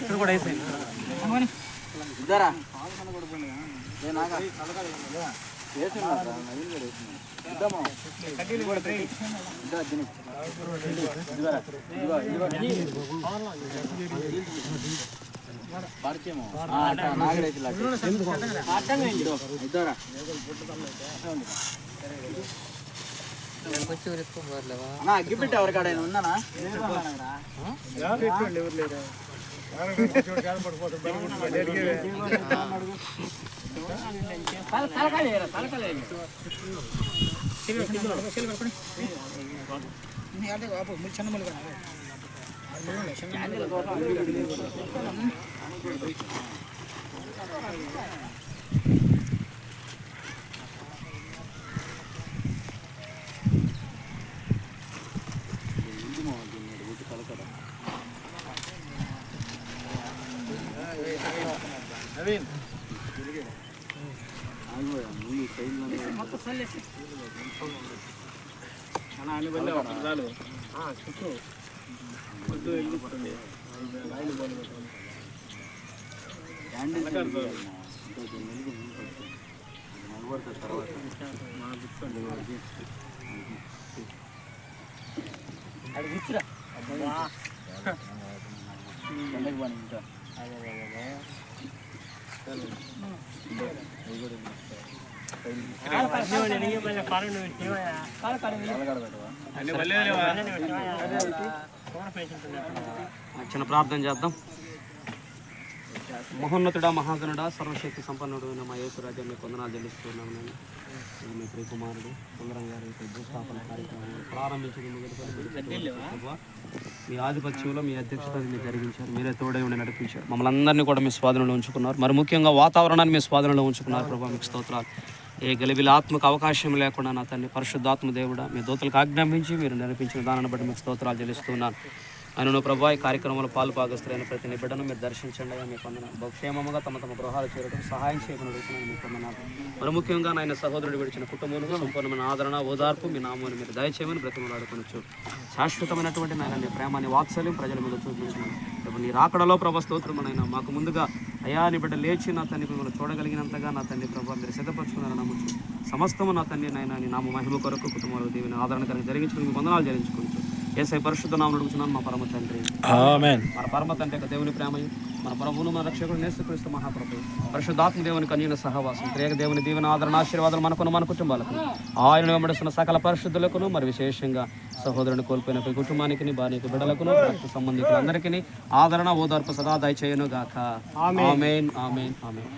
ఇక్కడ కూడా ఇద్దరా పరిచయము అగ్గిపెట్టి ఎవరికాడైనా ఉన్నానా నవీన్ అన్ని బల్లే చాలు చుట్టూ పొద్దు వెళ్ళిపోతుంది అడిగిచ్చిరా చిన్న ప్రార్థన చేద్దాం. మహోన్నతుడా, మహాగణుడా, సర్వశక్తి సంపన్నుడు మా యేసురాజా మీకు వందనాలు చెల్లిస్తున్నాము. నేను మీ ప్రియకుమారుడు సుందరం గారి భూస్థాపన కార్యక్రమం ప్రారంభించిన మీ ఆధిపత్యంలో మీ అధ్యక్షత మీరు జరిగించారు. మీరే తోడై ఉండి నడిపించారు. మమ్మల్ని అందరినీ కూడా మీ స్వాధీనంలో ఉంచుకున్నారు. మరి ముఖ్యంగా వాతావరణాన్ని మీ స్వాధీనంలో ఉంచుకున్నారు. ప్రభావ మీకు స్తోత్రాలు. ఏ గలిబిల ఆత్మకు అవకాశం లేకుండా నా తండ్రి పరిశుద్ధాత్మ దేవుడా మీ దూతలకు ఆజ్ఞాపించి మీరు నడిపించిన దానిని బట్టి మీకు స్తోత్రాలు చెల్లిస్తున్నాను. ఆయన ప్రభా ఈ కార్యక్రమంలో పాల్పాగస్తులైన ప్రతి బిడ్డను మీరు దర్శించండి. మీకు వందనాలు. బహుక్షేమంగా తమ తమ గృహాలు చేరడం సహాయం చేయకుండా అడుగుతున్నాను. మీకు వందనాలు. మరి ముఖ్యంగా నాయన సహోదరుడు విడిచిన కుటుంబంలో సంపూర్ణమైన ఆదరణ, ఓదార్పు మీ నామాన్ని మీరు దయచేయమని బ్రతిమలాడుకొనొచ్చు. శాశ్వతమైనటువంటి నాయన నీ ప్రేమాన్ని, వాత్సల్యం ప్రజల మీద చూపించమని ఇప్పుడు నీ రాకడలో ప్రభా స్తోత్రమనైనా మాకు ముందుగా అయా నీ బిడ్డ లేచి నా తండ్రి మిమ్మల్ని చూడగలిగినంతగా నా తండ్రి ప్రభావ మీరు సిద్ధపరుచుకున్నారని నమ్మచ్చు. సమస్తము నా తండ్రి నాయన నీ నామ మహిమ కొరకు కుటుంబాలకు దీవిని ఆదరణకరంగా జరిగించుకుని మీ వందనాలు చెల్లించుకోవచ్చు. యేసయ్య పరిశుద్ధ నామమున అడుగుతున్నాను మా పరమ తండ్రి, ఆమేన్. మన పరమ తండ్రి యొక్క దేవుని ప్రేమయు, మన ప్రభువును మన రక్షకుడు యేసుక్రీస్తు మహాప్రభువు, పరిశుద్ధాత్మ దేవుని కన్యన సహవాసం, త్రియేక దేవుని దీవెన ఆదరణ ఆశీర్వాదాలు మనకును మన కుటుంబాలకు, ఆయన వెంబడిస్తున్న సకల పరిశుద్ధులకును, మరి విశేషంగా సహోదరుని కోల్పోయిన కుటుంబానికి, భార్యకు, బిడ్డలకును, రక్త సంబంధికులందరికీ ఆదరణ, ఓదార్పు సదా దయచేయును గాక. ఆమేన్, ఆమేన్, ఆమేన్.